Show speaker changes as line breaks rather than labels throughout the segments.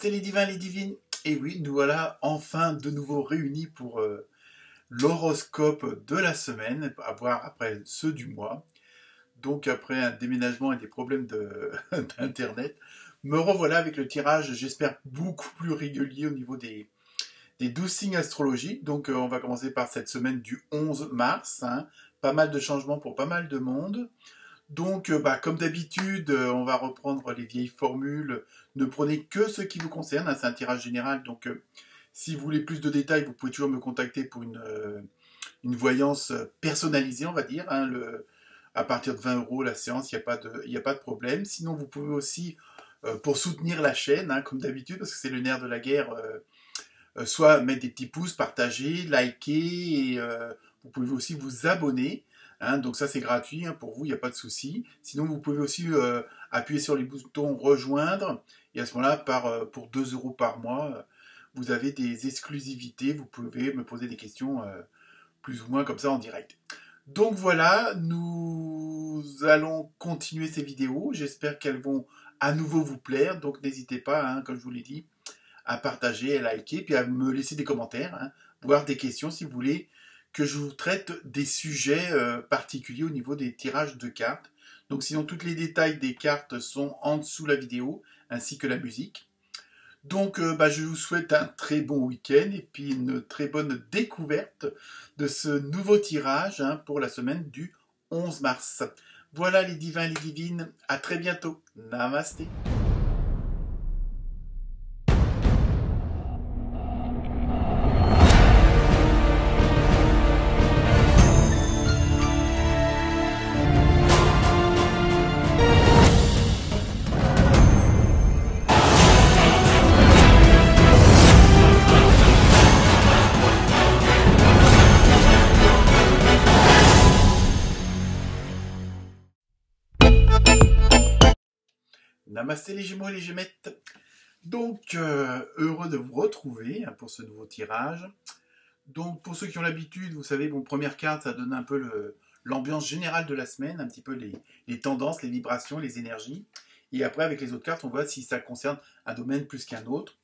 Namasté les divins, les divines. Et oui, nous voilà enfin de nouveau réunis pour l'horoscope de la semaine, à voir après ceux du mois. Donc après un déménagement et des problèmes d'internet, me revoilà avec le tirage, j'espère, beaucoup plus régulier au niveau des 12 signes astrologiques. Donc on va commencer par cette semaine du 11 mars. Hein. Pas mal de changements pour pas mal de monde. Donc, comme d'habitude, on va reprendre les vieilles formules. Ne prenez que ce qui vous concerne. Hein, c'est un tirage général. Donc, si vous voulez plus de détails, vous pouvez toujours me contacter pour une voyance personnalisée, on va dire. Hein, à partir de 20 € la séance, il n'y a pas de problème. Sinon, vous pouvez aussi, pour soutenir la chaîne, hein, comme d'habitude, parce que c'est le nerf de la guerre, soit mettre des petits pouces, partager, liker, et vous pouvez aussi vous abonner. Hein, donc ça c'est gratuit hein, pour vous, il n'y a pas de souci. Sinon vous pouvez aussi appuyer sur les boutons rejoindre et à ce moment-là pour 2 € par mois, vous avez des exclusivités, vous pouvez me poser des questions plus ou moins comme ça en direct. Donc voilà, nous allons continuer ces vidéos, j'espère qu'elles vont à nouveau vous plaire, donc n'hésitez pas, hein, comme je vous l'ai dit, à partager, à liker, puis à me laisser des commentaires, hein, voire des questions si vous voulez que je vous traite des sujets particuliers au niveau des tirages de cartes. Donc sinon, tous les détails des cartes sont en dessous de la vidéo, ainsi que la musique. Donc je vous souhaite un très bon week-end et puis une très bonne découverte de ce nouveau tirage hein, pour la semaine du 11 mars. Voilà les divins et les divines, à très bientôt. Namasté. Namasté les Gémeaux et les Gémettes. Donc, heureux de vous retrouver hein, pour ce nouveau tirage. Donc, pour ceux qui ont l'habitude, vous savez, première carte, ça donne un peu l'ambiance générale de la semaine, un petit peu les tendances, les vibrations, les énergies. Et après, avec les autres cartes, on voit si ça concerne un domaine plus qu'un autre.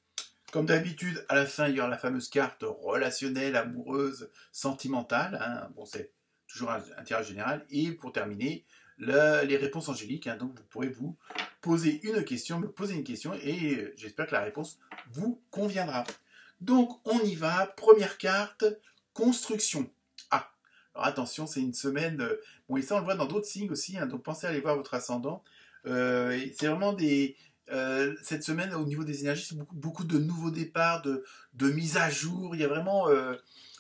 Comme d'habitude, à la fin, il y aura la fameuse carte relationnelle, amoureuse, sentimentale. Hein. Bon, c'est toujours un tirage général. Et pour terminer, les réponses angéliques. Hein. Donc, vous pourrez vous poser une question, me poser une question, et j'espère que la réponse vous conviendra. Donc, on y va. Première carte, construction. Ah, alors attention, c'est une semaine... bon, et ça, on le voit dans d'autres signes aussi, hein, donc pensez à aller voir votre ascendant. C'est vraiment cette semaine, au niveau des énergies, c'est beaucoup de nouveaux départs, de mises à jour. Il y a vraiment...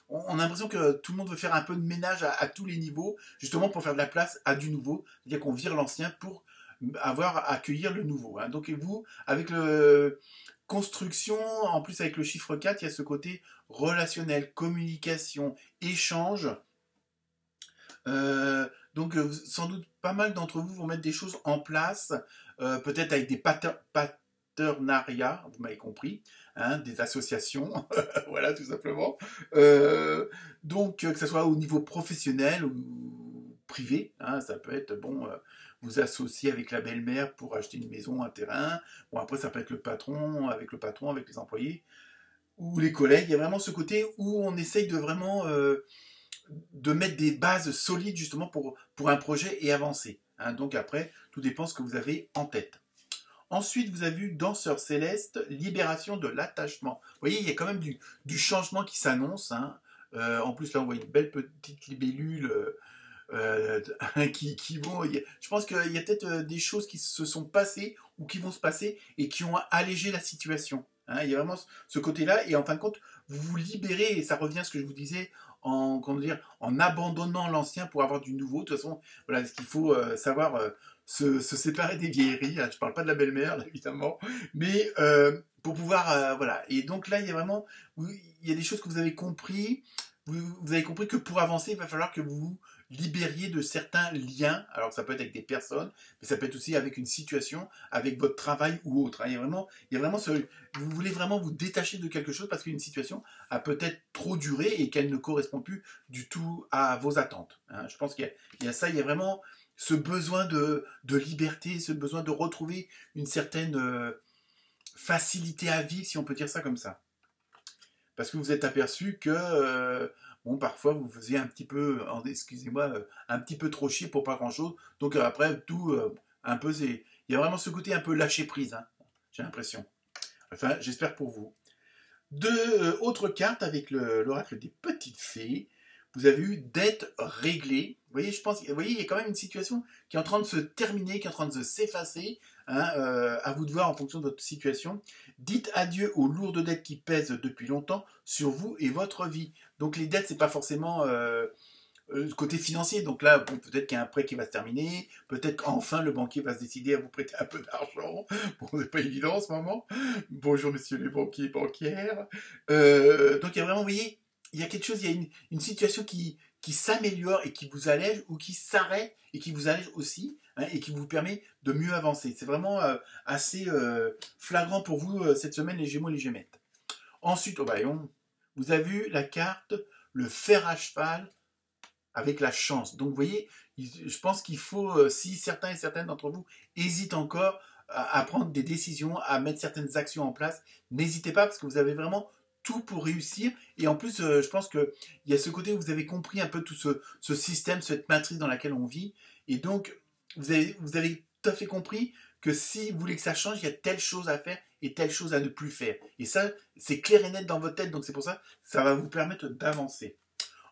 on a l'impression que tout le monde veut faire un peu de ménage à tous les niveaux, justement pour faire de la place à du nouveau. C'est-à-dire qu'on vire l'ancien pour accueillir le nouveau. Hein. Donc, et vous, avec le... construction, en plus avec le chiffre 4, il y a ce côté relationnel, communication, échange. Donc sans doute pas mal d'entre vous vont mettre des choses en place, peut-être avec des partenariats, vous m'avez compris, hein, des associations, voilà tout simplement. Donc que ce soit au niveau professionnel ou privé, hein, ça peut être bon. Vous associer avec la belle-mère pour acheter une maison, un terrain. Bon, après, ça peut être le patron, avec les employés, ou les collègues. Il y a vraiment ce côté où on essaye de vraiment de mettre des bases solides, justement, pour un projet et avancer. Hein. Donc après, tout dépend de ce que vous avez en tête. Ensuite, vous avez vu Danseur Céleste, libération de l'attachement. Vous voyez, il y a quand même du changement qui s'annonce. Hein. En plus, là, on voit une belle petite libellule... qui vont... Je pense qu'il y a peut-être des choses qui se sont passées ou qui vont se passer et qui ont allégé la situation. Hein, il y a vraiment ce côté-là et en fin de compte, vous vous libérez et ça revient à ce que je vous disais en abandonnant l'ancien pour avoir du nouveau. De toute façon, voilà, ce qu'il faut savoir se séparer des vieilleries. Hein, je ne parle pas de la belle-mère, évidemment, mais pour pouvoir... voilà. Et donc là, il y a vraiment... Il y a des choses que vous avez compris. Vous avez compris que pour avancer, il va falloir que vous vous libériez de certains liens. Alors ça peut être avec des personnes, mais ça peut être aussi avec une situation, avec votre travail ou autre. Hein. Il y a vraiment vous voulez vraiment vous détacher de quelque chose parce qu'une situation a peut-être trop duré et qu'elle ne correspond plus du tout à vos attentes. Hein. Je pense qu'il y a ça, il y a vraiment ce besoin de liberté, ce besoin de retrouver une certaine facilité à vivre, si on peut dire ça comme ça. Parce que vous êtes aperçu que, bon, parfois vous faisiez un petit peu, excusez-moi, un petit peu trop chier pour pas grand-chose. Donc après, tout, un peu, il y a vraiment ce côté un peu lâcher prise, hein, j'ai l'impression. Enfin, j'espère pour vous. Deux autres cartes avec l'oracle des petites fées. Vous avez eu dette réglée. Vous voyez, vous voyez, il y a quand même une situation qui est en train de se terminer, qui est en train de s'effacer. Hein, à vous de voir en fonction de votre situation. Dites adieu aux lourdes dettes qui pèsent depuis longtemps sur vous et votre vie. Donc les dettes, c'est pas forcément côté financier. Donc là, bon, peut-être qu'il y a un prêt qui va se terminer. Peut-être qu'enfin le banquier va se décider à vous prêter un peu d'argent. Bon, c'est pas évident en ce moment. Bonjour messieurs les banquiers et banquières. Donc il y a vraiment, vous voyez, il y a quelque chose, il y a une situation qui s'améliore et qui vous allège, ou qui s'arrête et qui vous allège aussi, hein, et qui vous permet de mieux avancer. C'est vraiment assez flagrant pour vous cette semaine, les Gémeaux et les Gémettes. Ensuite, au baillon, vous avez vu la carte, le fer à cheval avec la chance. Donc vous voyez, je pense qu'il faut, si certains et certaines d'entre vous hésitent encore à prendre des décisions, à mettre certaines actions en place, n'hésitez pas, parce que vous avez vraiment tout pour réussir. Et en plus, je pense qu'il y a ce côté où vous avez compris un peu tout ce système, cette matrice dans laquelle on vit. Et donc, vous avez tout à fait compris que si vous voulez que ça change, il y a telle chose à faire et telle chose à ne plus faire. Et ça, c'est clair et net dans votre tête. Donc c'est pour ça, ça va vous permettre d'avancer.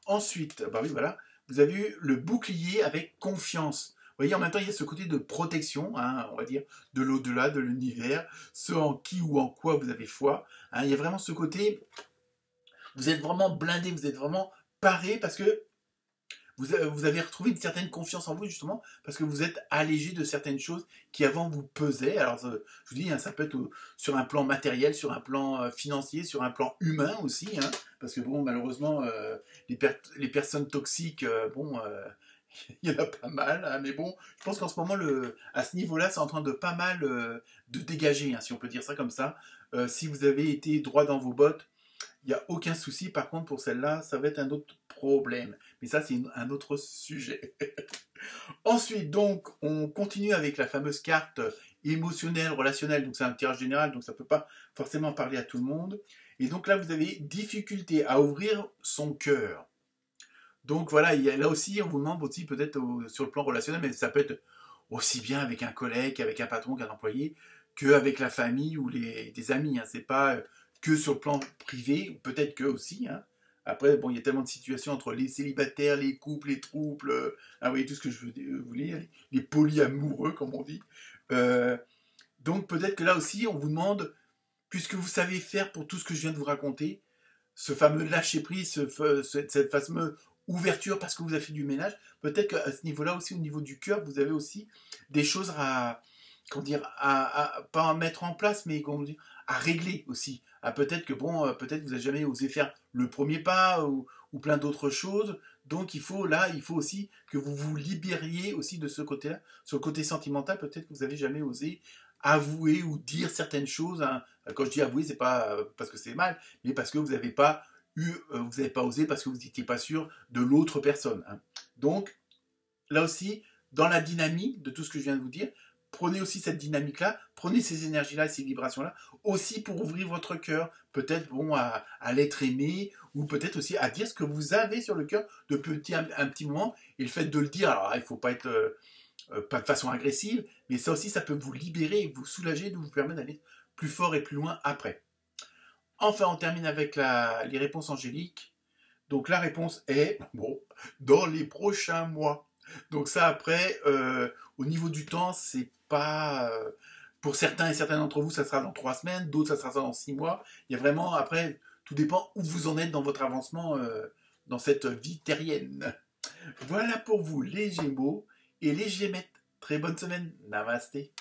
Ensuite, bah oui, voilà, vous avez eu le bouclier avec confiance. Vous voyez, en même temps, il y a ce côté de protection, hein, on va dire, de l'au-delà, de l'univers, ce en qui ou en quoi vous avez foi. Hein, il y a vraiment ce côté, vous êtes vraiment blindé, vous êtes vraiment paré, parce que vous avez retrouvé une certaine confiance en vous, justement, parce que vous êtes allégé de certaines choses qui avant vous pesaient. Alors, je vous dis, hein, ça peut être sur un plan matériel, sur un plan financier, sur un plan humain aussi, hein, parce que bon, malheureusement, les personnes toxiques, bon, il y en a pas mal, hein, mais bon, je pense qu'en ce moment, à ce niveau-là, c'est en train de pas mal de dégager, hein, si on peut dire ça comme ça. Si vous avez été droit dans vos bottes, il n'y a aucun souci. Par contre, pour celle-là, ça va être un autre problème. Mais ça, c'est un autre sujet. Ensuite, donc, on continue avec la fameuse carte émotionnelle, relationnelle. Donc, c'est un tirage général, donc ça ne peut pas forcément parler à tout le monde. Et donc là, vous avez difficulté à ouvrir son cœur. Donc voilà, là aussi, on vous demande aussi peut-être sur le plan relationnel, mais ça peut être aussi bien avec un collègue, avec un patron, qu'un employé, qu'avec la famille ou des amis. Hein. C'est pas que sur le plan privé, peut-être que aussi. Hein. Après, bon, il y a tellement de situations entre les célibataires, les couples, les trouples, vous voyez tout ce que je voulais dire, les polyamoureux, comme on dit. Donc peut-être que là aussi, on vous demande, puisque vous savez faire pour tout ce que je viens de vous raconter, ce fameux lâcher-prise, cette fameuse ouverture parce que vous avez fait du ménage, peut-être qu'à ce niveau-là aussi, au niveau du cœur, vous avez aussi des choses comment dire, pas à mettre en place, mais comment dire, à régler aussi. Peut-être que bon, peut-être vous n'avez jamais osé faire le premier pas ou plein d'autres choses. Donc il faut aussi que vous vous libériez aussi de ce côté-là, sur le côté sentimental. Peut-être que vous n'avez jamais osé avouer ou dire certaines choses. Hein. Quand je dis avouer, c'est pas parce que c'est mal, mais parce que vous n'avez pas osé, parce que vous n'étiez pas sûr de l'autre personne. Hein. Donc là aussi, dans la dynamique de tout ce que je viens de vous dire, prenez aussi cette dynamique-là, prenez ces énergies-là, ces vibrations-là, aussi pour ouvrir votre cœur, peut-être bon, à l'être aimé, ou peut-être aussi à dire ce que vous avez sur le cœur depuis un petit moment, et le fait de le dire, alors il ne faut pas être, pas de façon agressive, mais ça aussi, ça peut vous libérer et vous soulager, de vous permettre d'aller plus fort et plus loin après. Enfin, on termine avec les réponses angéliques. Donc la réponse est, bon, dans les prochains mois. Donc ça, après, au niveau du temps, c'est pas... pour certains et certaines d'entre vous, ça sera dans 3 semaines, d'autres, ça sera dans 6 mois. Il y a vraiment, après, tout dépend où vous en êtes dans votre avancement dans cette vie terrienne. Voilà pour vous, les Gémeaux et les Gémettes. Très bonne semaine. Namasté.